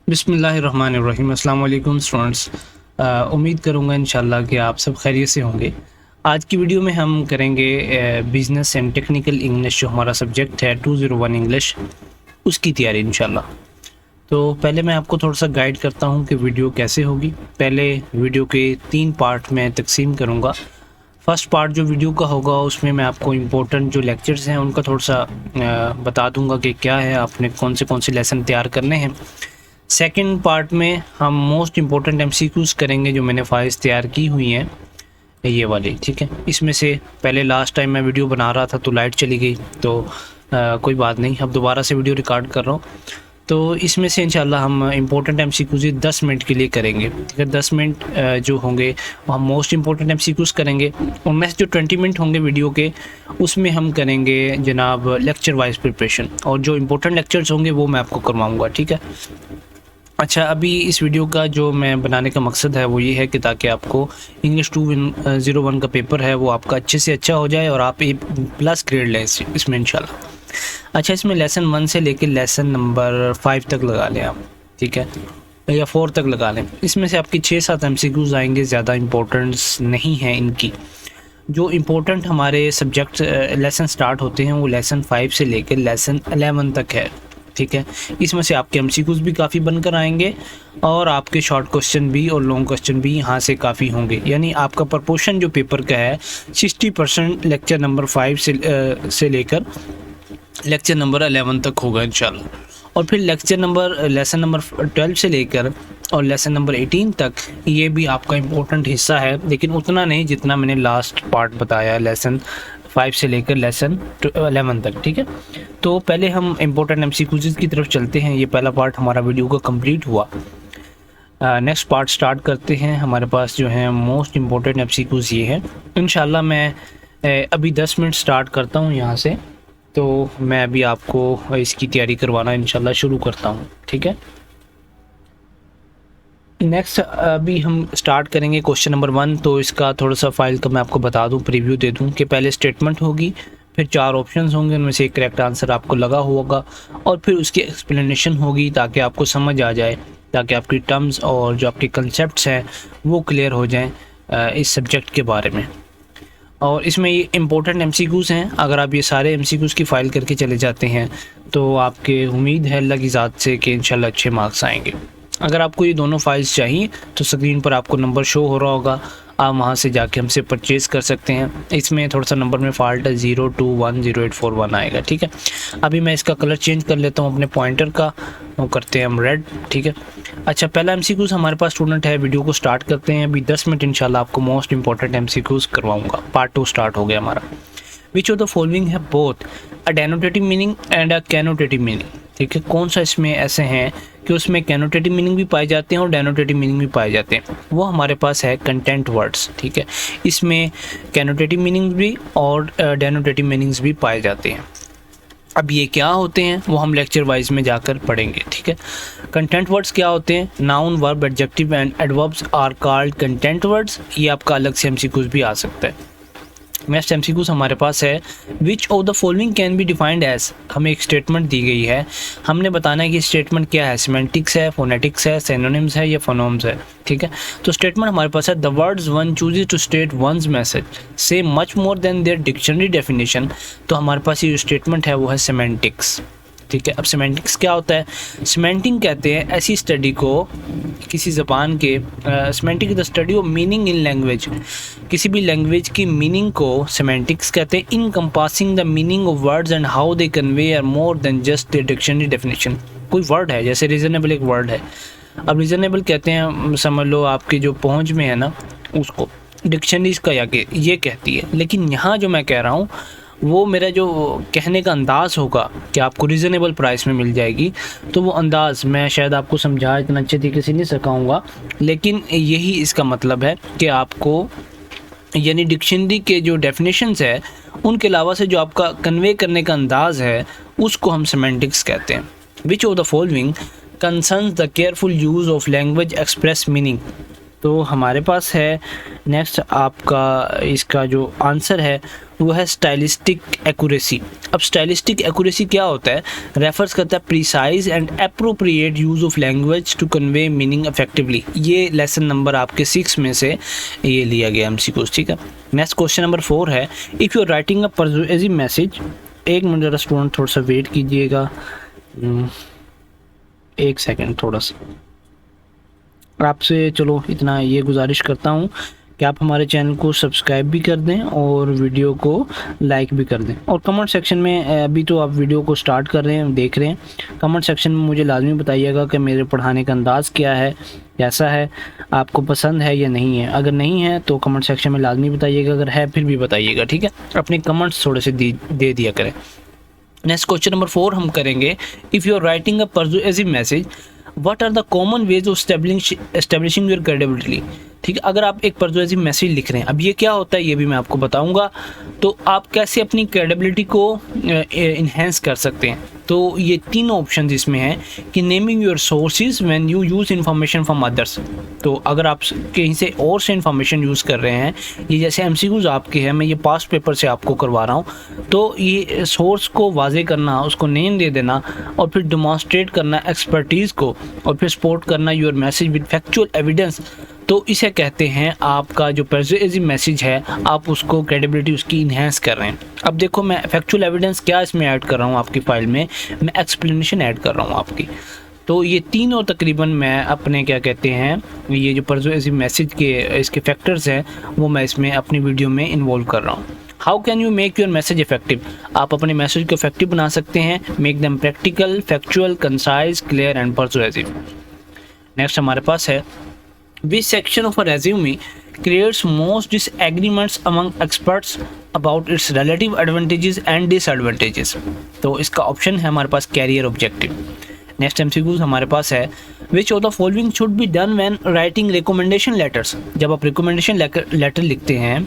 बिस्मिल्लाहिर्रहमानिर्रहीम। अस्सलाम वालेकुम स्टूडेंट्स। उम्मीद करूँगा इंशाल्लाह कि आप सब खैरियत से होंगे। आज की वीडियो में हम करेंगे बिज़नेस एंड टेक्निकल इंग्लिश, जो हमारा सब्जेक्ट है 201 इंग्लिश, उसकी तैयारी इंशाल्लाह। तो पहले मैं आपको थोड़ा सा गाइड करता हूँ कि वीडियो कैसे होगी। पहले वीडियो के 3 पार्ट में तकसीम करूँगा। फर्स्ट पार्ट जो वीडियो का होगा उसमें मैं आपको इम्पोर्टेंट जो लेक्चर्स हैं उनका थोड़ा सा बता दूँगा कि क्या है, आपने कौन से लेसन तैयार करने हैं। सेकंड पार्ट में हम मोस्ट इम्पोर्टेंट एमसीक्यूज़ करेंगे जो मैंने फाइल्स तैयार की हुई हैं, ये वाली, ठीक है। इसमें से पहले लास्ट टाइम मैं वीडियो बना रहा था तो लाइट चली गई, तो कोई बात नहीं, अब दोबारा से वीडियो रिकॉर्ड कर रहा हूँ। तो इसमें से इंशाल्लाह हम इम्पोर्टेंट एमसीक्यूज़ 10 मिनट के लिए करेंगे, ठीक है। 10 मिनट जो होंगे वो हम मोस्ट इम्पोर्टेंट एमसीक्यूज़ करेंगे, और नेक्स्ट जो 20 मिनट होंगे वीडियो के उसमें हम करेंगे जनाब लेक्चर वाइज प्रिपरेशन, और जो इम्पोर्टेंट लेक्चर्स होंगे वो मैं आपको करवाऊँगा, ठीक है। अच्छा, अभी इस वीडियो का जो मैं बनाने का मकसद है वो ये है कि ताकि आपको इंग्लिश 201 का पेपर है वो आपका अच्छे से अच्छा हो जाए और आप A+ ग्रेड लें इसमें इंशाल्लाह। अच्छा, इसमें लेसन 1 से लेकर लेसन नंबर 5 तक लगा लें आप, ठीक है, या 4 तक लगा लें। इसमें से आपकी 6-7 MCQs आएंगे, ज़्यादा इंपॉर्टेंस नहीं है इनकी। जो इम्पोर्टेंट हमारे सब्जेक्ट लेसन स्टार्ट होते हैं वो लेसन 5 से लेकर लेसन 11 तक है, ठीक है। इसमें से आपके एमसीक्यूज भी काफ़ी बनकर आएंगे और आपके शॉर्ट क्वेश्चन भी और लॉन्ग क्वेश्चन भी यहाँ से काफ़ी होंगे। यानी आपका प्रपोर्शन जो पेपर का है 60% लेक्चर नंबर 5 से लेकर लेक्चर नंबर 11 तक होगा इंशाल्लाह। और फिर लेसन नंबर 12 से लेकर और लेसन नंबर 18 तक ये भी आपका इम्पोर्टेंट हिस्सा है, लेकिन उतना नहीं जितना मैंने लास्ट पार्ट बताया, लेसन 5 से लेकर लेसन 11 तक, ठीक है। तो पहले हम इम्पोर्टेंट एमसीक्यूज़ की तरफ चलते हैं। ये पहला पार्ट हमारा वीडियो का कंप्लीट हुआ। नेक्स्ट पार्ट स्टार्ट करते हैं। हमारे पास जो है मोस्ट इम्पोर्टेंट एमसीक्यूज़ ये है इंशाल्लाह। मैं अभी 10 मिनट स्टार्ट करता हूँ यहाँ से, तो मैं अभी आपको इसकी तैयारी करवाना इंशाल्लाह शुरू करता हूँ, ठीक है। नेक्स्ट अभी हम स्टार्ट करेंगे क्वेश्चन नंबर 1। तो इसका थोड़ा सा फाइल का मैं आपको बता दूं, प्रीव्यू दे दूं कि पहले स्टेटमेंट होगी, फिर 4 ऑप्शंस होंगे, उनमें से एक करेक्ट आंसर आपको लगा होगा, और फिर उसकी एक्सप्लेनेशन होगी ताकि आपको समझ आ जाए, ताकि आपकी टर्म्स और जो आपके कंसेप्ट्स हैं वो क्लियर हो जाएँ इस सब्जेक्ट के बारे में। और इसमें ये इम्पोर्टेंट एमसीक्यूज़ हैं। अगर आप ये सारे एमसीक्यूज़ की फ़ाइल करके चले जाते हैं तो आपके उम्मीद है अल्लाह की ज़ात से कि इंशाल्लाह अच्छे मार्क्स आएंगे। अगर आपको ये दोनों फाइल्स चाहिए तो स्क्रीन पर आपको नंबर शो हो रहा होगा, आप वहाँ से जाके हमसे परचेज़ कर सकते हैं। इसमें थोड़ा सा नंबर में फ़ाल्ट है, 02108441 आएगा, ठीक है। अभी मैं इसका कलर चेंज कर लेता हूँ अपने पॉइंटर का, वो करते हैं हम रेड, ठीक है। अच्छा, पहला एमसीक्यूज़ हमारे पास स्टूडेंट है। वीडियो को स्टार्ट करते हैं। अभी 10 मिनट इंशाल्लाह आपको मोस्ट इंपॉर्टेंट एमसीक्यूज़ करवाऊँगा। पार्ट 2 स्टार्ट हो गया हमारा। विच ऑफ द फॉलोइंग है both a denotative meaning and a connotative meaning, ठीक है। कौन सा इसमें ऐसे हैं कि उसमें कैनोटेटिव मीनिंग भी पाए जाते हैं और डेनोटेटिव मीनिंग भी पाए जाते हैं? वो हमारे पास है कंटेंट वर्ड्स, ठीक है। इसमें कैनोटेटिव मीनिंग्स भी और डेनोटेटिव मीनिंग्स भी पाए जाते हैं। अब ये क्या होते हैं वो हम लेक्चर वाइज में जाकर पढ़ेंगे, ठीक है। कंटेंट वर्ड्स क्या होते हैं? Noun, verb, adjective and adverbs are called content words. ये आपका अलग से एमसीक्यूज भी आ सकता है। नेक्स्ट एमसीक्यूज हमारे पास है which of the following can be defined as. हमें एक स्टेटमेंट दी गई है, हमने बताना है कि स्टेटमेंट क्या है, सिमेंटिक्स है, फोनेटिक्स है, सिनोनिम्स है या फोनोम्स है, ठीक है। तो स्टेटमेंट हमारे पास है the words one chooses to state one's message so much more than their dictionary definition. तो हमारे पास ये जो स्टेटमेंट है वो है सिमेंटिक्स, ठीक है। अब सिमेंटिक्स क्या होता है? सिमेंटिंग कहते हैं ऐसी स्टडी को, किसी ज़बान के, semantic the study of meaning in language, किसी भी लैंग्वेज की मीनिंग को सिमेंटिक्स कहते हैं। Encompassing the meaning of words and how they convey are more than just the dictionary definition. कोई वर्ड है, जैसे रीजनेबल एक वर्ड है। अब रीजनेबल कहते हैं, समझ लो आपकी जो पहुँच में है ना, उसको डिक्शनरीज का या के ये कहती है। लेकिन यहाँ जो मैं कह रहा हूँ वो मेरा जो कहने का अंदाज़ होगा कि आपको रीज़नेबल प्राइस में मिल जाएगी, तो वो अंदाज़ मैं शायद आपको समझा इतना अच्छे तरीके से नहीं सकाऊँगा, लेकिन यही इसका मतलब है कि आपको यानी डिक्शनरी के जो डेफिनेशंस है उनके अलावा से जो आपका कन्वे करने का अंदाज़ है उसको हम सिमेंटिक्स कहते हैं। Which of the following concerns the careful use of language express meaning. तो हमारे पास है नेक्स्ट आपका इसका जो आंसर है वो है स्टाइलिस्टिक एक्यूरेसी। अब स्टाइलिस्टिक एक्यूरेसी क्या होता है? रेफर्स करता है precise and appropriate use of language to convey meaning effectively. ये लेसन नंबर आपके 6 में से ये लिया गया MCQs, ठीक है। नेक्स्ट क्वेश्चन नंबर 4 है, if you are writing a persuasive message, एक मिनट जरा स्टूडेंट थोड़ा सा वेट कीजिएगा, 1 सेकेंड थोड़ा सा आपसे चलो इतना ये गुजारिश करता हूँ कि आप हमारे चैनल को सब्सक्राइब भी कर दें और वीडियो को लाइक भी कर दें। और कमेंट सेक्शन में, अभी तो आप वीडियो को स्टार्ट कर रहे हैं, देख रहे हैं, कमेंट सेक्शन में मुझे लाजमी बताइएगा कि मेरे पढ़ाने का अंदाज़ क्या है, कैसा है, आपको पसंद है या नहीं है। अगर नहीं है तो कमेंट सेक्शन में लाजमी बताइएगा, अगर है फिर भी बताइएगा, ठीक है। अपने कमेंट्स थोड़े से दे दिया करें। नेक्स्ट क्वेश्चन नंबर 4 हम करेंगे, if you are writing a persuasive message what are the common ways of establishing your credibility. ठीक है, अगर आप एक पर्सुएसिव मैसेज लिख रहे हैं, अब ये क्या होता है ये भी मैं आपको बताऊंगा, तो आप कैसे अपनी क्रेडिबिलिटी को इन्हेंस कर सकते हैं। तो ये 3 ऑप्शन इसमें हैं कि naming your sources when you use information from others. तो अगर आप कहीं से और से इन्फॉर्मेशन यूज़ कर रहे हैं, ये जैसे MCQs आपके हैं, मैं ये पास्ट पेपर से आपको करवा रहा हूँ, तो ये सोर्स को वाजे करना, उसको नेम दे देना और फिर डेमोन्स्ट्रेट करना एक्सपर्टीज़ को, और फिर सपोर्ट करना your message with factual evidence, तो इसे कहते हैं आपका जो पर्सुएसिव मैसेज है, आप उसको क्रेडिबिलिटी उसकी इन्हेंस कर रहे हैं। अब देखो मैं फैक्चुअल एविडेंस क्या इसमें ऐड कर रहा हूँ आपकी फ़ाइल में, मैं एक्सप्लेनेशन ऐड कर रहा हूँ आपकी। तो ये तीनों तकरीबन मैं अपने क्या कहते हैं, ये जो पर्सुएसिव मैसेज के इसके फैक्टर्स हैं वो मैं इसमें अपनी वीडियो में इन्वॉल्व कर रहा हूँ। How can you make your message effective? आप अपने मैसेज को इफेक्टिव बना सकते हैं। Make them practical, factual, concise, clear and persuasive. Next हमारे पास है, which section of a resume creates most disagreements among experts about its relative advantages and disadvantages? तो इसका ऑप्शन है हमारे पास कैरियर ऑब्जेक्टिव। नेक्स्ट MCQs हमारे पास है, which of the following should be done when writing recommendation letters? जब आप recommendation letter लिखते हैं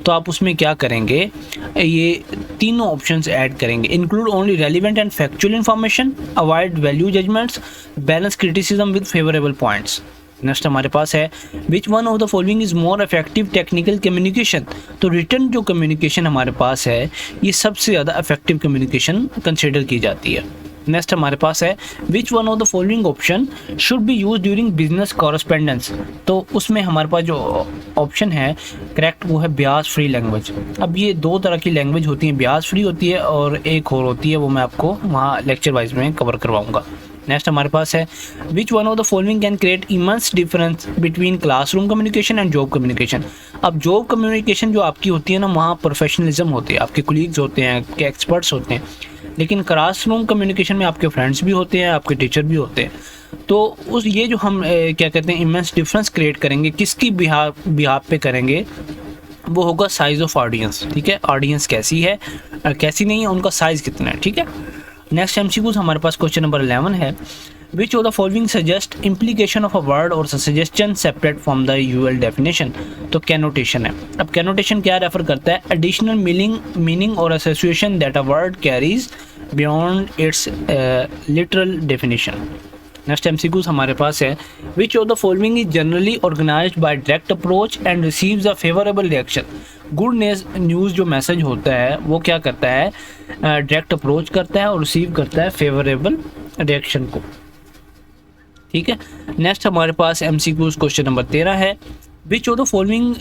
तो आप उसमें क्या करेंगे, ये तीनों ऑप्शंस ऐड करेंगे। Include only relevant and factual information, avoid value judgements, balance criticism with favourable points. Next हमारे पास है, which one of the following is more effective technical communication? तो रिटर्न जो कम्युनिकेशन हमारे पास है ये सबसे ज़्यादा इफेक्टिव कम्युनिकेशन कंसिडर की जाती है। नेक्स्ट हमारे पास है, which one of the following option should be use during business correspondence? तो उसमें हमारे पास जो ऑप्शन है करेक्ट वो है ब्याज फ्री लैंग्वेज। अब ये 2 तरह की लैंग्वेज होती है, ब्याज फ्री होती है और एक और होती है, वो मैं आपको वहाँ लेक्चर वाइज में कवर करवाऊँगा। नेक्स्ट हमारे पास है, which one of the following can create immense difference between classroom communication and job communication? अब जॉब कम्युनिकेशन जो आपकी होती है ना, वहाँ प्रोफेशनलिज्म होती है, आपके कोलीग्स होते हैं, आपके एक्सपर्ट्स होते हैं, लेकिन क्लासरूम कम्युनिकेशन में आपके फ्रेंड्स भी होते हैं, आपके टीचर भी होते हैं। तो उस ये जो हम क्या कहते हैं इमेंस डिफरेंस क्रिएट करेंगे, किसकी बिहाफ पे करेंगे, वो होगा साइज ऑफ ऑडियंस। ठीक है, ऑडियंस कैसी है कैसी नहीं है, उनका साइज़ कितना है। ठीक है, नेक्स्ट MCQs हमारे पास क्वेश्चन नंबर 11 है, which of the following suggest implication of a word और suggestion separate from the usual definition? तो कैनोटेशन है। अब कैनोटेशन क्या रेफर करता है, एडिशनल मीनिंग और association that a word carries beyond its literal definition. Next MCQs हमारे पास है, which of the following is generally organized by direct approach and receives a favourable reaction? Good news जो message होता है वो क्या करता है, डायरेक्ट अप्रोच करता है और रिसीव करता है फेवरेबल रिएक्शन को। ठीक है, नेक्स्ट हमारे पास MCQs क्वेश्चन नंबर 13 है, which of the following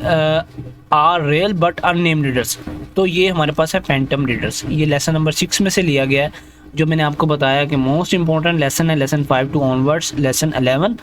are real but unnamed readers? तो ये हमारे पास है फैंटम रीडर्स। ये लेसन नंबर 6 में से लिया गया है, जो मैंने आपको बताया कि मोस्ट इंपॉर्टेंट लेसन है लेसन 5 टू ऑनवर्ड्स, लेसन 11।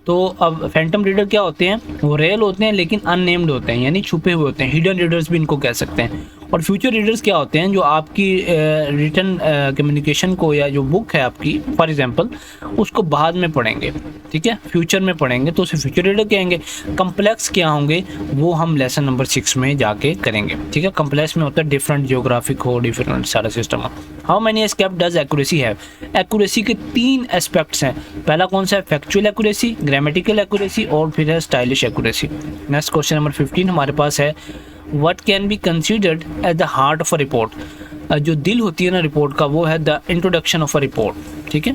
तो अब फैंटम रीडर क्या होते हैं, वो रियल होते हैं लेकिन अननेम्ड होते हैं, यानी छुपे हुए होते हैं, हिडन रीडर्स भी इनको कह सकते हैं। और फ्यूचर रीडर्स क्या होते हैं, जो आपकी रिटन कम्युनिकेशन को या जो बुक है आपकी फॉर एग्जांपल उसको बाद में पढ़ेंगे, ठीक है, फ्यूचर में पढ़ेंगे तो उसे फ्यूचर रीडर कहेंगे। कम्प्लेक्स क्या होंगे वो हम लेसन नंबर 6 में जाके करेंगे। ठीक है, कम्प्लेक्स में होता है डिफरेंट जियोग्राफिक हो, डिफरेंट सारा सिस्टम हो। How many aspect does accuracy have? Accuracy के 3 एस्पेक्ट्स हैं। पहला कौन सा है, फैक्चुअल एक्यूरेसी, ग्रामेटिकल एक्यूरेसी और फिर है stylish accuracy. Next question number 15 हमारे पास है, What can be considered as the heart of a report? जो दिल होती है ना रिपोर्ट का, वो है the introduction of a report। ठीक है,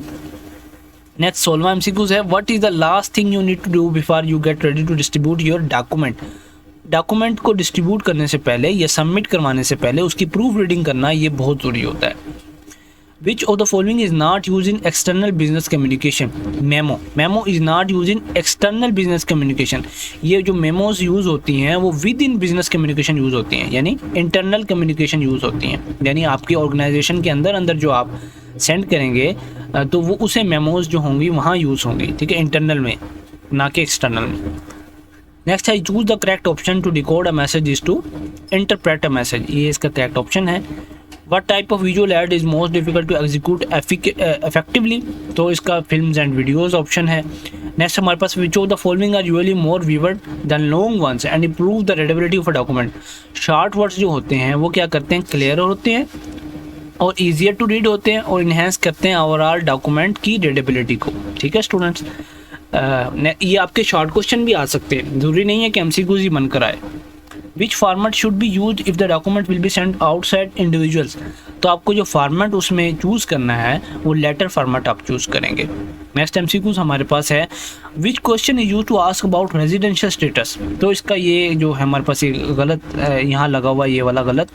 नेक्स्ट 16वां MCQs है, What is the last thing you need to do before you get ready to distribute your document? Document को डिस्ट्रीब्यूट करने से पहले या सबमिट करवाने से पहले उसकी प्रूफ रीडिंग करना ये बहुत ज़रूरी होता है। Which of the following is not used in external business communication? Memo. Memo is not used in external business communication. ये जो मेमोज यूज़ होती हैं वो with in business communication use होती हैं, यानी इंटरनल कम्युनिकेशन यूज़ होती हैं, यानी आपकी ऑर्गेनाइजेशन के अंदर अंदर जो आप सेंड करेंगे तो वो उसे मेमोज जो होंगी वहाँ यूज़ होंगी, ठीक है, इंटरनल में, ना कि एक्सटर्नल में। नेक्स्ट है choose the correct option to decode a message is to interpret a message. ये इसका करेक्ट ऑप्शन है। What type of visual ad is most difficult to execute effectively? तो इसका films and videos ऑप्शन है। Next हमारे पास which of the following are usually more vivid than long ones and improve the readability of a document? Short words जो होते हैं वो क्या करते हैं, क्लियर होते हैं और ईजियर टू रीड होते हैं और इन्हेंस करते हैं ओवरऑल डॉक्यूमेंट की रीडेबिलिटी को, ठीक है स्टूडेंट्स। ये आपके शॉर्ट क्वेश्चन भी आ सकते हैं, ज़रूरी नहीं है कि MCQs ही बनकर आए। Which format should be used if the document will be sent outside individuals? तो आपको जो फॉर्मेट उसमें चूज़ करना है वो लेटर फॉर्मेट आप चूज़ करेंगे। नेक्स्ट MCQs हमारे पास है Which question is used to ask about residential status? तो इसका ये जो है हमारे पास ये गलत यहाँ लगा हुआ ये वाला गलत,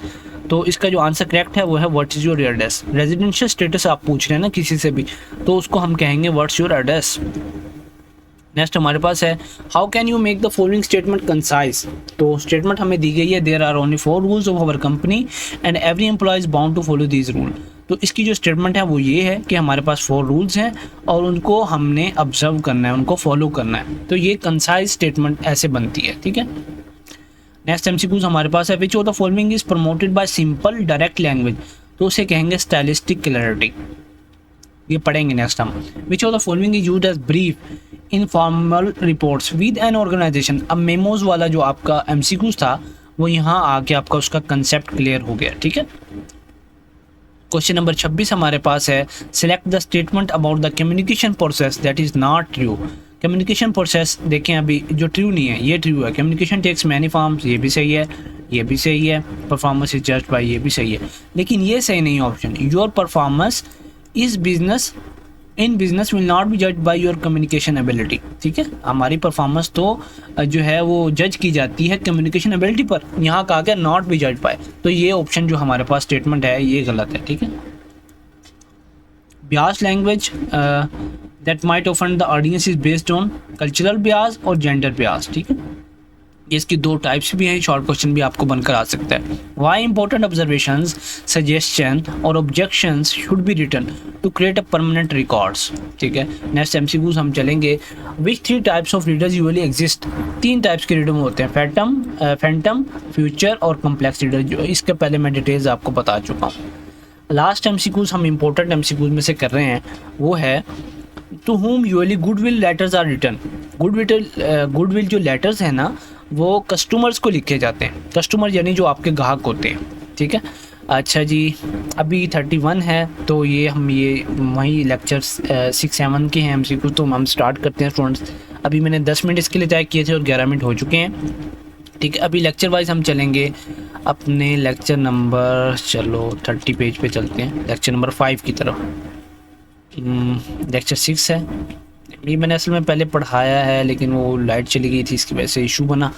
तो इसका जो आंसर करेक्ट है वो है what is your address. Residential status आप पूछ रहे हैं ना किसी से भी, तो उसको हम कहेंगे व्हाट्स योर एड्रेस। नेक्स्ट हमारे पास है how can you make the following statement concise. तो स्टेटमेंट हमें दी गई है there are only 4 rules of our company and every employee is bound to follow these rule. तो इसकी जो स्टेटमेंट है वो ये है कि हमारे पास 4 रूल्स हैं और उनको हमने ऑब्जर्व करना है, उनको फॉलो करना है। तो ये कंसाइज स्टेटमेंट ऐसे बनती है, ठीक है। नेक्स्ट MCQs हमारे पास है which of the following is promoted by simple direct language. तो उसे कहेंगे स्टाइलिस्टिक क्लैरिटी, ये पढ़ेंगे नेक्स्ट हम। Which of the following is used as brief informal reports with an organisation. अब मेमोज वाला जो आपका MCQs था वो यहाँ आके आपका उसका कंसेप्ट क्लियर हो गया, ठीक है। क्वेश्चन नंबर 26 हमारे पास है select the statement about the communication process that is not true. Communication process देखें अभी जो ट्रू नहीं है ये ट्रू है। कम्युनिकेशन टेक्स मैनी फॉर्म्स, ये भी सही है, ये भी सही है। परफॉर्मेंस इज जज्ड बाय, ये भी सही है, लेकिन ये सही नहीं option. Your performance is business in business will not be जज बाय योर कम्युनिकेशन एबिलिटी, ठीक है। हमारी परफॉर्मेंस तो जो है वो जज की जाती है कम्युनिकेशन एबिलिटी पर, यहाँ कहा गया नॉट बी जज बाय, तो ये ऑप्शन जो हमारे पास स्टेटमेंट है ये गलत है, ठीक है। Beas language that might offend the audience is based on cultural Beas और जेंडर बियास, ठीक है। इसकी 2 टाइप्स भी हैं, शॉर्ट क्वेश्चन भी आपको बनकर आ सकता है। वाई इंपॉर्टेंट ऑब्जर्वेशंस सजेशन और objections should be written to create a permanent records, ठीक है। नेक्स्ट MCQs हम चलेंगे which 3 types of readers usually exist. 3 types के रीडर होते हैं, फैंटम, फ्यूचर और कम्प्लेक्स रीडर। जो इसके पहले मैं डिटेल्स आपको बता चुका हूँ। लास्ट MCQs हम इंपॉर्टेंट MCQs में से कर रहे हैं वो है to whom usually goodwill letters are written। Goodwill जो लेटर्स हैं ना वो कस्टमर्स को लिखे जाते हैं, कस्टमर यानी जो आपके ग्राहक होते हैं, ठीक है। अच्छा जी, अभी 31 है तो ये वही लेक्चर 6-7 के हैं MCQ, तो हम स्टार्ट करते हैं स्टूडेंट्स। अभी मैंने 10 मिनट इसके लिए तय किए थे और 11 मिनट हो चुके हैं, ठीक है। अभी लेक्चर वाइज हम चलेंगे अपने लेक्चर नंबर, चलो 30 पेज पे चलते हैं, लेक्चर नंबर 5 की तरफ। लेक्चर 6 है, ये मैंने असल में पहले पढ़ाया है लेकिन वो लाइट चली गई थी, इसकी वजह से इशू बना।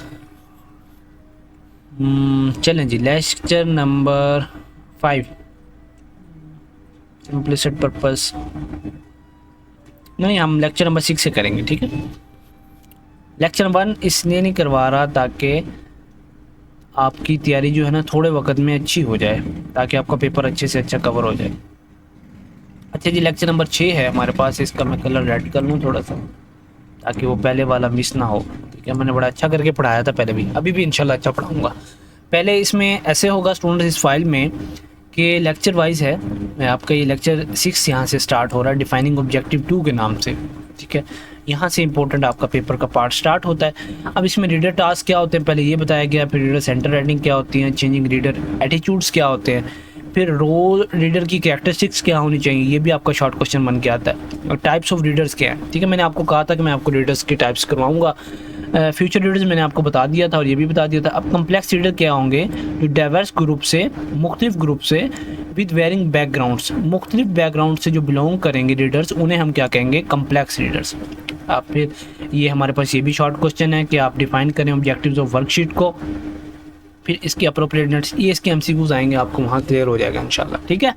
चलें जी, लेक्चर नंबर 5 इम्प्लिसिट पर्पस नहीं, हम लेक्चर नंबर 6 से करेंगे, ठीक है। लेक्चर 1 इसलिए नहीं करवा रहा ताकि आपकी तैयारी जो है ना थोड़े वक्त में अच्छी हो जाए, ताकि आपका पेपर अच्छे से अच्छा कवर हो जाए। अच्छा जी, लेक्चर नंबर 6 है हमारे पास, इसका मैं कलर रेड कर लूँ थोड़ा सा ताकि वो पहले वाला मिस ना हो, ठीक है। मैंने बड़ा अच्छा करके पढ़ाया था पहले भी, अभी भी इंशाल्लाह अच्छा पढ़ाऊँगा। पहले इसमें ऐसे होगा स्टूडेंट इस फाइल में कि लेक्चर वाइज है, आपका ये लेक्चर 6 यहाँ से स्टार्ट हो रहा है डिफाइनिंग ऑब्जेक्टिव 2 के नाम से, ठीक है। यहाँ से इंपॉर्टेंट आपका पेपर का पार्ट स्टार्ट होता है। अब इसमें रीडर टास्क क्या होते हैं पहले ये बताया गया, फिर रीडर सेंटर राइटिंग क्या होती है, चेंजिंग रीडर एटीट्यूड्स क्या होते हैं, फिर रोल रीडर की कैरेक्टरिस्टिक्स क्या होनी चाहिए, ये भी आपका शॉर्ट क्वेश्चन बन के आता है, और टाइप्स ऑफ रीडर्स क्या है, ठीक है। मैंने आपको कहा था कि मैं आपको रीडर्स की टाइप्स करवाऊंगा। फ्यूचर रीडर्स मैंने आपको बता दिया था और ये भी बता दिया था। अब कम्प्लेक्स रीडर क्या होंगे, जो डाइवर्स ग्रुप से, मुख्तलिफ ग्रुप से विद वेरिंग बैकग्राउंड्स, मुख्तलिफ बैकग्राउंड से जो बिलोंग करेंगे रीडर्स, उन्हें हम क्या कहेंगे, कम्प्लेक्स रीडर्स। आप फिर ये हमारे पास ये भी शॉर्ट क्वेश्चन है कि आप डिफाइन करें ऑब्जेक्टिव्स ऑफ वर्कशीट को, फिर इसकी अप्रोप्रिएटनेस, ये इसके एमसीक्यूज आएंगे, आपको वहाँ क्लियर हो जाएगा इंशाल्लाह, ठीक है।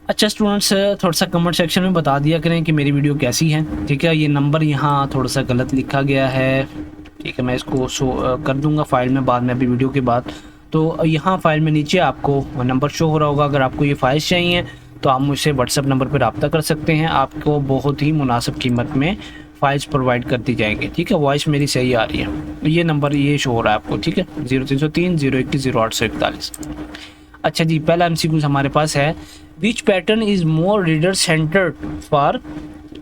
अच्छा स्टूडेंट्स, थोड़ा सा कमेंट सेक्शन में बता दिया करें कि मेरी वीडियो कैसी है, ठीक है। ये नंबर यहाँ थोड़ा सा गलत लिखा गया है, ठीक है, मैं इसको कर दूंगा फाइल में बाद में, अभी वीडियो के बाद। तो यहाँ फाइल में नीचे आपको नंबर शो हो रहा होगा। अगर आपको ये फाइल्स चाहिए तो आप मुझसे व्हाट्सएप नंबर पर रब्ता कर सकते हैं, आपको बहुत ही मुनासिब कीमत में फाइल्स प्रोवाइड कर दी जाएंगी, ठीक है। वॉइस मेरी सही आ रही है, ये नंबर ये शो हो रहा है आपको, ठीक है, 0303 021 0841। अच्छा जी, पहला एमसीक्यूज हमारे पास है, which pattern is more reader centred for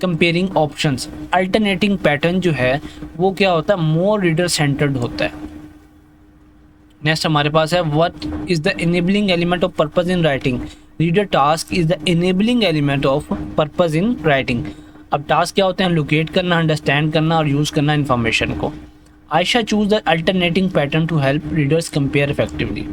comparing options. Alternating pattern जो है वो क्या होता है, मोर रीडर सेंटर्ड होता है। नेक्स्ट हमारे पास है, what is the enabling element of purpose in writing. Reader task is the enabling element of purpose in writing. अब टास्क क्या होते हैं, लोकेट करना, अंडरस्टैंड करना और यूज़ करना इन्फॉर्मेशन को। Ayesha choose the alternating pattern to help readers compare effectively.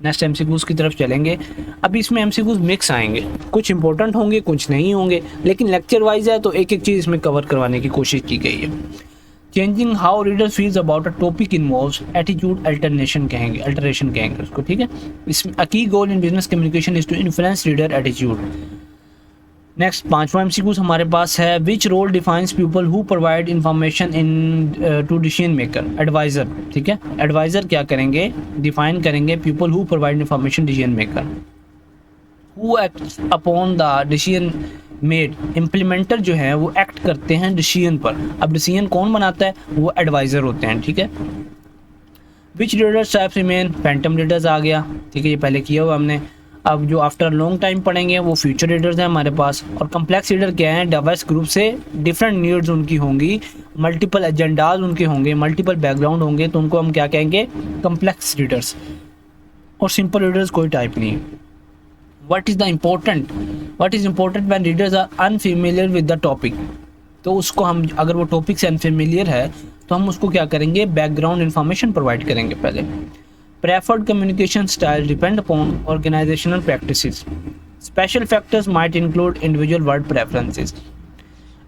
Next MCQs की तरफ चलेंगे। अभी इसमें एमसीक्यूज मिक्स आएंगे, कुछ इंपॉर्टेंट होंगे कुछ नहीं होंगे, लेकिन लेक्चर वाइज है तो एक एक चीज़ इसमें कवर करवाने की कोशिश की गई है। Changing how reader feels about a topic involves attitude alternation कहेंगे उसको, ठीक है। इसमें a key goal in business communication is to influence reader attitude. Next पांचवा एमसीक्यूज हमारे पास है, which role defines people who provide information into decision maker. Advisor, ठीक है, एडवाइजर क्या करेंगे, डिफाइन करेंगे people who provide information decision maker. Who acts upon the decision made. Implementer जो है वो एक्ट करते हैं डिसीजन पर। अब डिसीजन कौन बनाता है, वो एडवाइजर होते हैं, ठीक है। Which readers types remain. Phantom readers आ गया, ठीक है, ये पहले किया हुआ हमने। अब जो आफ्टर लॉन्ग टाइम पढ़ेंगे वो फ्यूचर रीडर्स हैं हमारे पास। और कम्प्लेक्स रीडर क्या है, डाइवर्स ग्रुप से डिफरेंट नीड्स उनकी होंगी, मल्टीपल एजेंडाज उनके होंगे, मल्टीपल बैकग्राउंड होंगे, तो उनको हम क्या कहेंगे, कम्प्लेक्स रीडर्स। और सिंपल रीडर्स कोई टाइप नहीं है। What is important when readers are unfamiliar with the topic. तो उसको हम, अगर वो टॉपिक से अनफेमिलियर है तो हम उसको क्या करेंगे, बैकग्राउंड इन्फॉर्मेशन प्रोवाइड करेंगे पहले। Preferred communication style depend upon organizational practices. Special factors might include individual word preferences.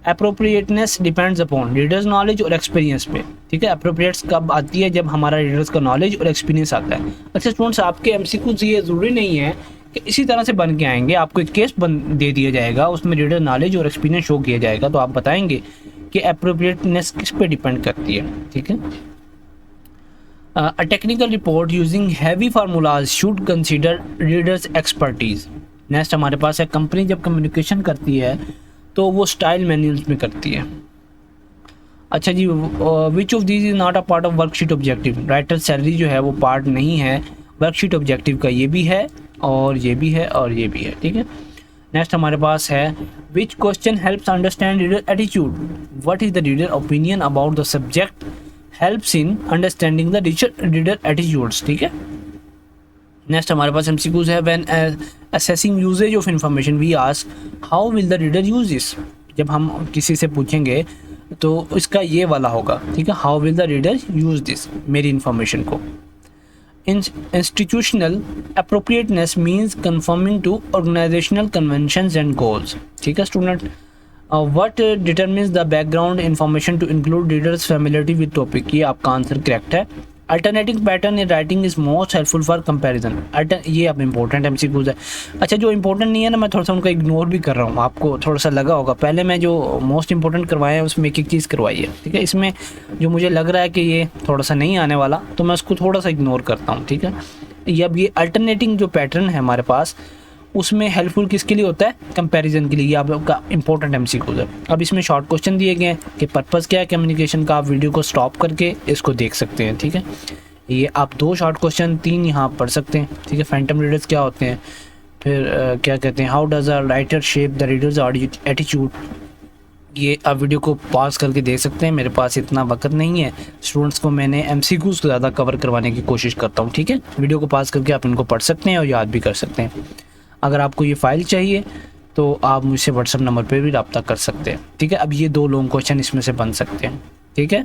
Appropriateness depends upon readers knowledge और experience पे, ठीक है। appropriates कब आती है, जब हमारा readers का knowledge और experience आता है। अच्छा स्टूडेंट्स, आपके MCQs ये ज़रूरी नहीं है कि इसी तरह से बन के आएंगे, आपको एक केस दे दिया जाएगा, उसमें रीडर नॉलेज और एक्सपीरियंस शो किया जाएगा, तो आप बताएंगे कि अप्रोप्रिएटनेस किस पे डिपेंड करती है, ठीक है। A technical report using heavy formulas should consider readers expertise. Next हमारे पास है, कंपनी जब कम्युनिकेशन करती है तो वो स्टाइल मैनुअल्स में करती है। अच्छा जी, which of these is not a part of worksheet objective. Writer salary जो है वो पार्ट नहीं है वर्कशीट ऑब्जेक्टिव का, ये भी है और ये भी है और ये भी है, ठीक है। नेक्स्ट हमारे पास है, which question helps understand reader attitude. What is the reader opinion about the subject helps in understanding the reader attitudes, ठीक है। नेक्स्ट हमारे पास MCQs है, when assessing usage of information we ask how will the reader use this। जब हम किसी से पूछेंगे तो इसका ये वाला होगा, ठीक है, how will the reader use this, मेरी इंफॉर्मेशन को। Institutional appropriateness means conforming to organizational conventions and goals, ठीक है student. What determines the background information to include readers familiarity with topic। ये आपका आंसर करेक्ट है। Alternating pattern in writing is most helpful for comparison। ये अब important MCQs है। अच्छा, जो इम्पोर्टेंट नहीं है ना, मैं थोड़ा सा उनको इग्नोर भी कर रहा हूँ, आपको थोड़ा सा लगा होगा, पहले मैं जो मोस्ट इंपॉर्टेंट करवाए हैं उसमें एक एक चीज़ करवाई है, ठीक है। इसमें जो मुझे लग रहा है कि ये थोड़ा सा नहीं आने वाला, तो मैं उसको थोड़ा सा इग्नोर करता हूँ, ठीक है। ये अब ये अल्टरनेटिंग जो पैटर्न है हमारे पास, उसमें हेल्पफुल किसके लिए होता है, कंपैरिजन के लिए। ये आपका इंपॉर्टेंट MCQ है। अब इसमें शॉर्ट क्वेश्चन दिए गए हैं कि पर्पस क्या है कम्युनिकेशन का, आप वीडियो को स्टॉप करके इसको देख सकते हैं, ठीक है। ये आप 2 शॉर्ट क्वेश्चन 3 यहाँ पढ़ सकते हैं, ठीक है। फैंटम रीडर्स क्या होते हैं, फिर क्या कहते हैं, how does a writer shape the readers attitude. ये आप वीडियो को पॉज करके देख सकते हैं, मेरे पास इतना वक्त नहीं है, स्टूडेंट्स को मैंने MCQs को ज़्यादा कवर करवाने की कोशिश करता हूँ, ठीक है। वीडियो को पॉज करके आप इनको पढ़ सकते हैं और याद भी कर सकते हैं। अगर आपको ये फ़ाइल चाहिए तो आप मुझसे व्हाट्सएप नंबर पे भी रब्ता कर सकते हैं, ठीक है। अब ये 2 लॉन्ग क्वेश्चन इसमें से बन सकते हैं, ठीक है।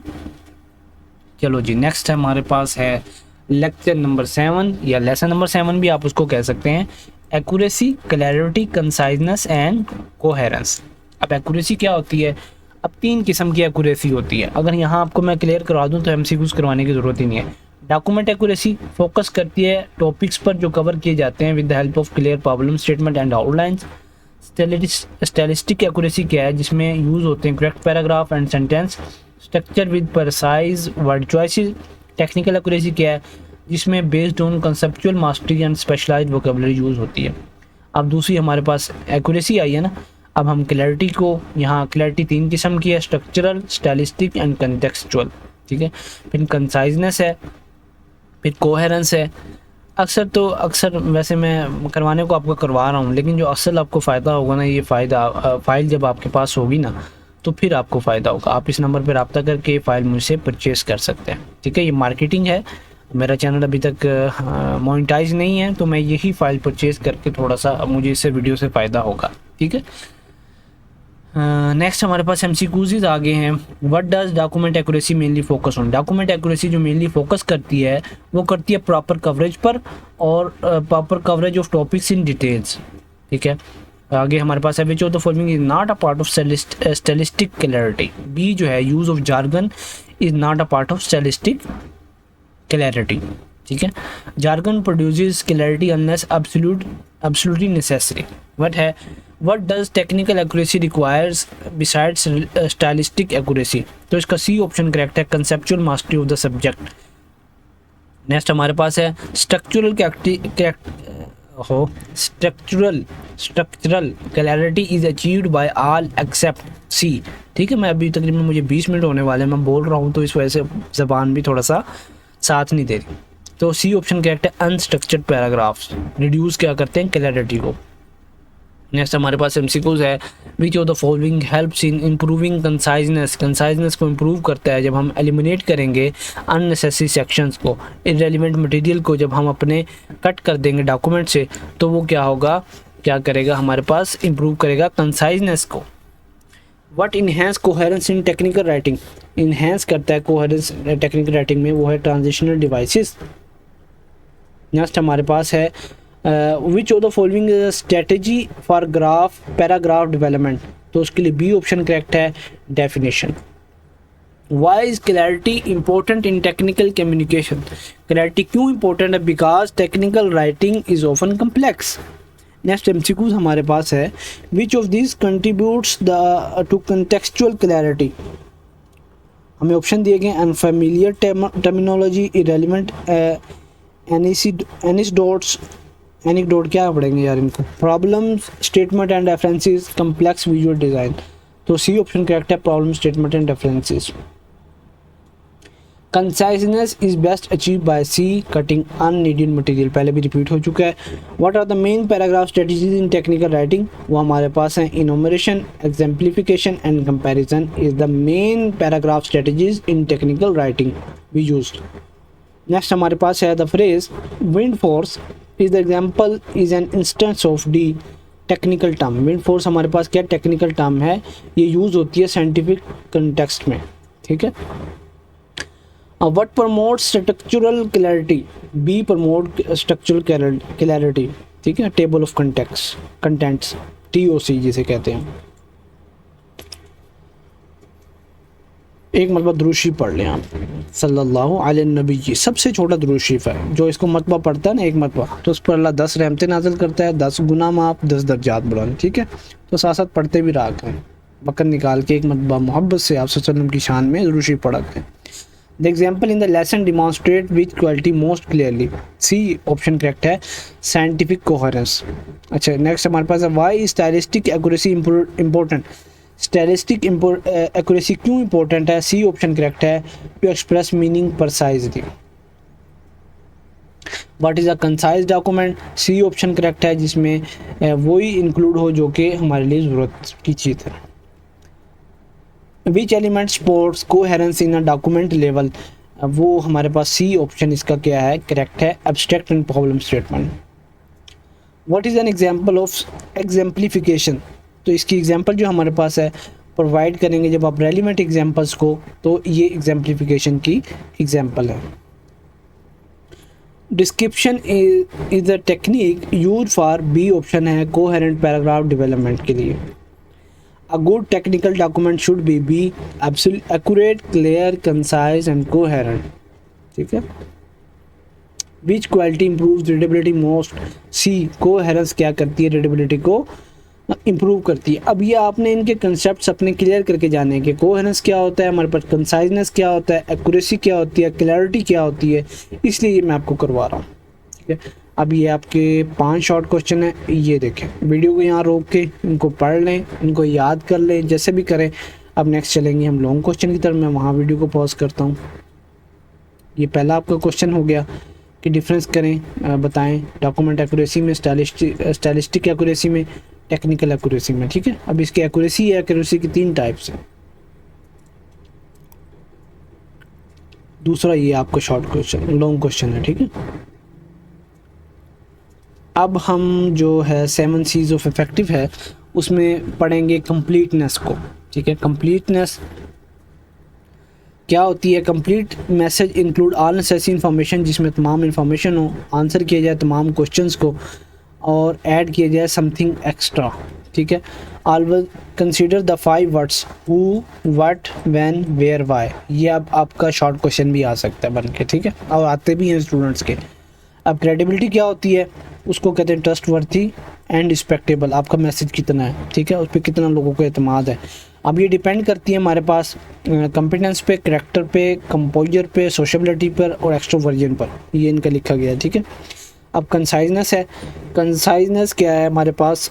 चलो जी, नेक्स्ट हमारे पास है लेक्चर नंबर 7 या लेसन नंबर 7 भी आप उसको कह सकते हैं। Accuracy, clarity, conciseness and coherence. अब एक्यूरेसी क्या होती है, अब 3 किस्म की एक्यूरेसी होती है। अगर यहाँ आपको मैं क्लियर करवा दूँ तो एमसीक्यूज करवाने की ज़रूरत ही नहीं है। डॉक्यूमेंट एक्यूरेसी फोकस करती है टॉपिक्स पर जो कवर किए जाते हैं with the help of clear problem statement and outlines. Statistic accuracy क्या है, जिसमें यूज़ होते हैं correct paragraph and sentence structure with precise word choices. Technical accuracy क्या है, जिसमें based on conceptual mastery and specialised vocabulary use होती है। अब दूसरी हमारे पास एक्यूरेसी आई है ना, अब हम क्लैरिटी को, यहाँ क्लैरिटी 3 किस्म की है, स्ट्रक्चरल, स्टाइलिस्टिक एंड कंटेक्सचुअल, ठीक है। फिर कंसाइजनेस है, फिर कोहेरेंस है। अक्सर वैसे मैं करवाने को आपको करवा रहा हूँ, लेकिन जो असल आपको फ़ायदा होगा ना, ये फ़ाइल जब आपके पास होगी ना तो फिर आपको फ़ायदा होगा। आप इस नंबर पर रब्ता करके ये फ़ाइल मुझसे परचेज़ कर सकते हैं, ठीक है। ये मार्केटिंग है, मेरा चैनल अभी तक मोनेटाइज नहीं है, तो मैं यही फ़ाइल परचेज़ करके थोड़ा सा मुझे इससे वीडियो से फ़ायदा होगा, ठीक है। नेक्स्ट हमारे पास एमसीक्यूज़ आगे हैं। What does document accuracy mainly focus on. Document accuracy जो मेनली फोकस करती है वो करती है प्रॉपर कवरेज पर और proper coverage of topics in details, ठीक है। आगे हमारे पास है which of the following is not a part of stylistic clarity. B जो है use of jargon is not a part of stylistic clarity, ठीक है। Jargon produces clarity unless absolutely necessary। What does technical accuracy requires besides stylistic accuracy. तो इसका C option correct है, conceptual mastery of the subject. Next हमारे पास है structural clarity is achieved by all except C, ठीक है। मैं अभी तकरीबन मुझे 20 मिनट होने वाले हैं, मैं बोल रहा हूँ तो इस वजह से ज़बान भी थोड़ा सा साथ नहीं दे रही। तो सी ऑप्शन करेक्ट है, अनस्ट्रक्चर्ड पैराग्राफ्स रिड्यूस क्या करते हैं क्लैरिटी को। नेक्स्ट हमारे पास एमसीक्यूज है which of the following helps in improving conciseness को इम्प्रूव करता है जब हम एलिमिनेट करेंगे अननेसेसरी सेक्शंस को, इररेलेवेंट मटेरियल को जब हम अपने कट कर देंगे डॉक्यूमेंट से, तो वो क्या होगा, क्या करेगा हमारे पास, इम्प्रूव करेगा कंसाइजनेस को। What enhance coherence in technical writing. Enhance करता है कोहेरेंस टेक्निकल राइटिंग में, वो है ट्रांजिशनल डिवाइसेस। नेक्स्ट हमारे पास है which of the following strategy for paragraph development. तो उसके लिए बी ऑप्शन करेक्ट है, definition. Why is clarity important in technical communication. Clarity क्यों इंपॉर्टेंट है, because technical writing is often complex. Next MCQs हमारे पास है which of this contributes to contextual clarity. हमें ऑप्शन दिए गए अनफेमिलियर टर्मिनोलॉजी, इरेलीवेंट एनिक्डोट क्या पढ़ेंगे यार इनको, problems statement and references, complex visual design. तो सी ऑप्शन करेक्ट है, problem statement and references. Conciseness is best achieve by C, cutting unneeded material, पहले भी रिपीट हो चुका है। What are the main paragraph strategies in technical writing. वो हमारे पास हैं enumeration, exemplification and comparison is the main paragraph strategies in technical writing we used. Next हमारे पास है the phrase wind force is the example is an instance of D technical term. Wind force हमारे पास क्या technical term है, ये use होती है scientific context में, ठीक है। What promote structural clarity. B promote structural clarity, ठीक है। टेबल ऑफ कंटेंट्स TOC जिसे कहते हैं। एक मरतबा दुरूद शरीफ पढ़ लें आप, सल्लल्लाहु अलैहि नबी जी, सबसे छोटा दुरूद शरीफ है। जो इसको मरतबा पढ़ता है ना एक मरतबा, तो उस पर अल्लाह 10 रहमतें नाज़िल करता है, 10 गुनाह माफ़, 10 दर्जात बढ़ाने, ठीक है। तो साथ साथ पढ़ते भी रहा करें, वक़्त निकाल के एक मरतबा मोहब्बत से आप सल्लल्लाहु अलैहि वसल्लम की शान में दुरूद शरीफ पढ़ा करें। The example in the lesson demonstrate which quality most clearly. C option correct है, साइंटिफिक कोहेरेंस। अच्छा, नेक्स्ट हमारे पास है why stylistic accuracy important. Stylistic accuracy क्यों इंपॉर्टेंट है। सी ऑप्शन करेक्ट है, to express meaning precisely. What is a concise document. C option correct है, जिसमें वही इंक्लूड हो जो कि हमारे लिए ज़रूरत की चीज़ है। Which element supports coherence in a document level. वो हमारे पास सी ऑप्शन इसका क्या है, करेक्ट है, abstract and problem statement. What is an example of exemplification. तो इसकी एग्जांपल जो हमारे पास है प्रोवाइड करेंगे जब आप रेलिवेंट एग्जांपल्स को, तो ये एग्जाम्प्लिफिकेशन की एग्जांपल है। Description is the technique use for, B option है, कोहेरेंट पैराग्राफ डेवलपमेंट के लिए। A good technical document should be absolute accurate, clear, concise and coherent. ठीक है. Which quality improves readability most? C. Coherence क्या करती है, readability को improve करती है. अब ये आपने इनके कंसेप्ट अपने क्लियर करके जाने हैं कि कोहेरेंस क्या होता है हमारे पास, कंसाइजनेस क्या होता है, एक्यूरेसी क्या होती है, क्लैरिटी क्या होती है, इसलिए ये मैं आपको करवा रहा हूँ. ठीक है. अब ये आपके 5 शॉर्ट क्वेश्चन है. ये देखें, वीडियो को यहाँ रोक के इनको पढ़ लें, इनको याद कर लें, जैसे भी करें. अब नेक्स्ट चलेंगे हम लॉन्ग क्वेश्चन की तरफ. मैं वहाँ वीडियो को पॉज करता हूँ. ये पहला आपका क्वेश्चन हो गया कि डिफरेंस करें, बताएं डॉक्यूमेंट एक्यूरेसी में, स्टाइलिस्टिक एक्यूरेसी में, टेक्निकल एक्यूरेसी में. ठीक है. अब इसकी एक्यूरेसी की 3 टाइप्स है. दूसरा ये आपका शॉर्ट क्वेश्चन, लॉन्ग क्वेश्चन है. ठीक है. अब हम जो है 7 C's ऑफ इफेक्टिव है उसमें पढ़ेंगे कंप्लीटनेस को. ठीक है. कंप्लीटनेस क्या होती है? Complete message include all necessary information, जिसमें तमाम इन्फॉर्मेशन हो, आंसर किया जाए तमाम क्वेश्चंस को और ऐड किया जाए समथिंग एक्स्ट्रा. ठीक है. Always consider the 5 words who, what, when, where, why. ये अब आपका शॉर्ट क्वेश्चन भी आ सकता है बन के. ठीक है. और आते भी हैं स्टूडेंट्स के. अब क्रेडिबिलिटी क्या होती है? उसको कहते हैं ट्रस्टवर्थी एंड रिस्पेक्टेबल. आपका मैसेज कितना है, ठीक है, उस पर कितना लोगों को एतमाद है. अब ये डिपेंड करती है हमारे पास कॉम्पिटेंस पे, करैक्टर पे, कंपोजर पे, सोशबिलिटी पर और एक्सट्रोवर्जन पर. ये इनका लिखा गया है. ठीक है. अब कंसाइजनेस है. कंसाइजनेस क्या है हमारे पास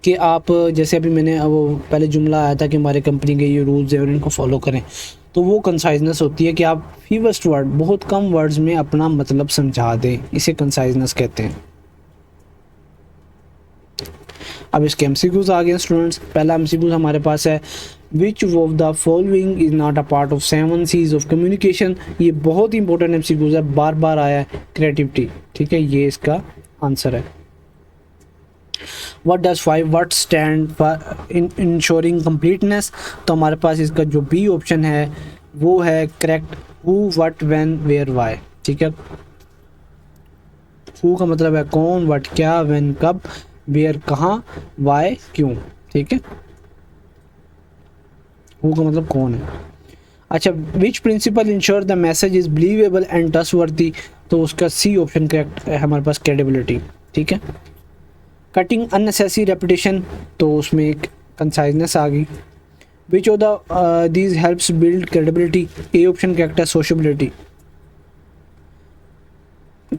कि आप जैसे अभी मैंने वो पहले जुमला आया था कि हमारे कंपनी के ये रूल्स हैं और इनको फॉलो करें, तो वो कंसाइजनेस होती है कि आप फीवेस्ट वर्ड, बहुत कम वर्ड्स में अपना मतलब समझा दें. इसे कंसाइजनेस कहते हैं. अब इसके एमसीक्यूज आ गए स्टूडेंट्स. पहला एमसीक्यूज हमारे पास है which of the following is not a part of 7 C's of communication. ये बहुत ही इंपॉर्टेंट एमसीक्यूज है, बार बार आया है. क्रिएटिविटी. ठीक है. ये इसका आंसर है. What does 5 words stand for in ensuring completeness? तो हमारे पास इसका जो बी ऑप्शन है वो है correct. Who, what, when, where, why. ठीक है. Who का मतलब है कौन, what क्या, when कब, where कहाँ, why क्यों. ठीक है. Who का मतलब कौन है. अच्छा, which principle ensure the message is believable and trustworthy? तो उसका सी ऑप्शन करेक्ट है हमारे पास, क्रेडिबिलिटी. ठीक है. कटिंग अननेसेसरी रेपिटेशन, तो उसमें एक कंसाइजनेस आ गई. विच of the these helps build credibility. A option correct है, सोशबिलिटी.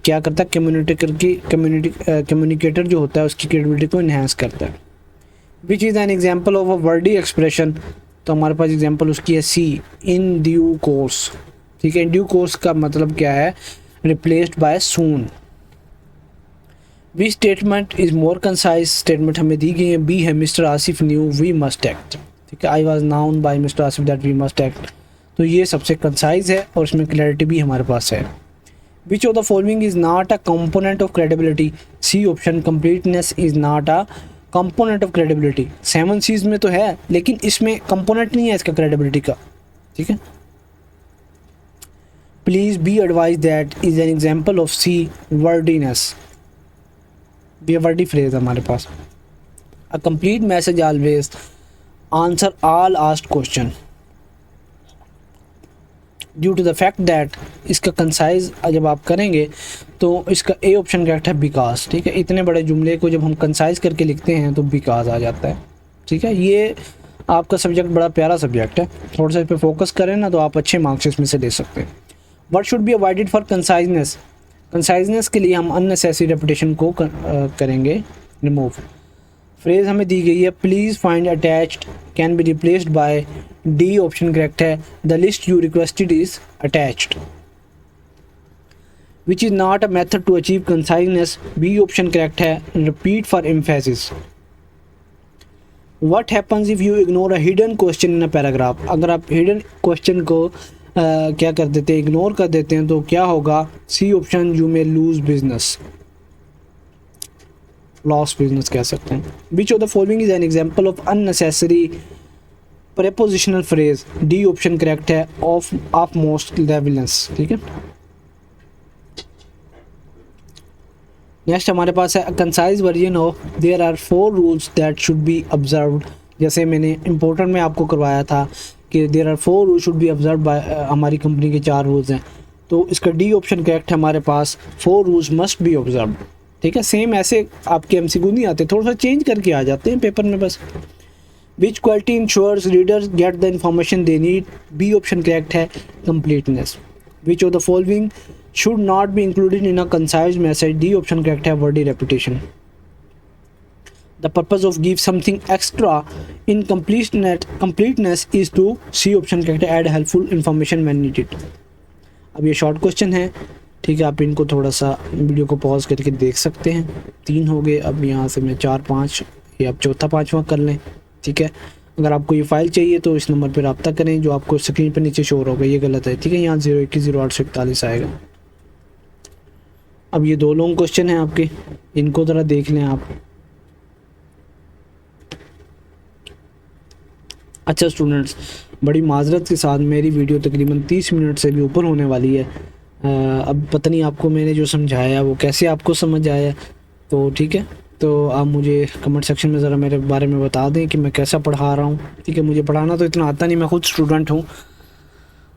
क्या करता है? कम्युनिकेटर जो होता है उसकी क्रेडिबिलिटी को इन्हेंस करता है. Which is an example of a Verde expression. तो हमारे पास एग्जाम्पल उसकी है सी, इन ड्यू कोर्स. ठीक है. इन ड्यू कोर्स का मतलब क्या है? Replaced by soon. We statement is more concise. Statement हमें दी गई है. बी है mister Asif knew we must act. ठीक है. I was known by mister Asif that we must act. तो ये सबसे कंसाइज है और इसमें क्लैरिटी भी हमारे पास है. Which of the following is not a component of credibility. C option, completeness is not a component of credibility. 7 C's में तो है लेकिन इसमें कंपोनेंट नहीं है इसका क्रेडिबिलिटी का. ठीक है. Please be advise that is an example of C, wordiness. ये वर्डी फ्रेज हमारे पास. A complete message always answer all asked question. Due to the fact that, इसका कंसाइज जब आप करेंगे तो इसका ए ऑप्शन करेक्ट है, बिकॉज. ठीक है. इतने बड़े जुमले को जब हम कंसाइज करके लिखते हैं तो बिकॉज आ जाता है. ठीक है. ये आपका सब्जेक्ट बड़ा प्यारा सब्जेक्ट है. थोड़ा सा इस पर फोकस करें ना तो आप अच्छे मार्क्स इसमें से ले सकते हैं. What should be avoided for conciseness. Conciseness के लिए हम अननेसेसरी रेपिटेशन को करेंगे रिमूव. फ्रेज हमें दी गई है please find attached can be replaced by. D option correct है, the list you requested is attached. Which is not a method to achieve conciseness. B option correct है, repeat for emphasis. What happens if you ignore a hidden question in a paragraph. अगर आप hidden question को क्या कर देते हैं, ignore कर देते हैं तो क्या होगा. C option, you may lose business, loss business कह सकते हैं. Which of the following is an example of unnecessary prepositional phrase. D option correct है, ऑफ मोस्ट लेवलनेस. ठीक है. नेक्स्ट हमारे पास है concise version of there are 4 rules that should be observed. जैसे मैंने इम्पोर्टेंट में आपको करवाया था कि there are 4 rules should be observe by, हमारी कंपनी के 4 रूल्स हैं, तो इसका डी ऑप्शन करेक्ट है हमारे पास, 4 रूल्स मस्ट बी ऑब्जर्व। ठीक है, सेम ऐसे आपके एमसीक्यू नहीं आते, थोड़ा सा चेंज करके आ जाते हैं पेपर में बस। Which quality ensures readers get the information they need, B option correct है, completeness. Which of the following should not be included in a concise message, D option correct है, wordy repetition। The purpose of give something extra in completeness is to, C option correct है, add helpful information when needed। अब ये short question है, ठीक है, आप इनको थोड़ा सा वीडियो को पॉज करके देख सकते हैं। 3 हो गए, अब यहाँ से मैं 4 5 ये आप चौथा 5वां कर लें। ठीक है, अगर आपको ये फाइल चाहिए तो इस नंबर पर रब्ता करें जो आपको स्क्रीन पर नीचे शो होगा, ये गलत है। ठीक है, यहाँ 0210841 आएगा। अब ये 2 लॉन्ग क्वेश्चन हैं आपके, इनको ज़रा देख लें आप। अच्छा स्टूडेंट्स, बड़ी माजरत के साथ मेरी वीडियो तकरीबन 30 मिनट से भी ऊपर होने वाली है। अब पता नहीं आपको मैंने जो समझाया वो कैसे आपको समझ आया, तो ठीक है, तो आप मुझे कमेंट सेक्शन में ज़रा मेरे बारे में बता दें कि मैं कैसा पढ़ा रहा हूँ। ठीक है, मुझे पढ़ाना तो इतना आता नहीं, मैं खुद स्टूडेंट हूँ,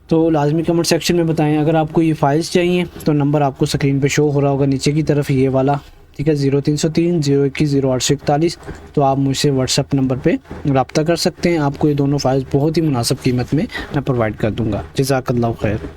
तो लाजमी कमेंट सेक्शन में बताएं। अगर आपको ये फाइल्स चाहिए तो नंबर आपको स्क्रीन पे शो हो रहा होगा नीचे की तरफ, ये वाला। ठीक है, 0303 021 0841, तो आप मुझसे व्हाट्सएप नंबर पे रब्ता कर सकते हैं। आपको ये दोनों फाइल्स बहुत ही मुनासिब कीमत में मैं प्रोवाइड कर दूँगा। जज़ाकल्लाहु खैर।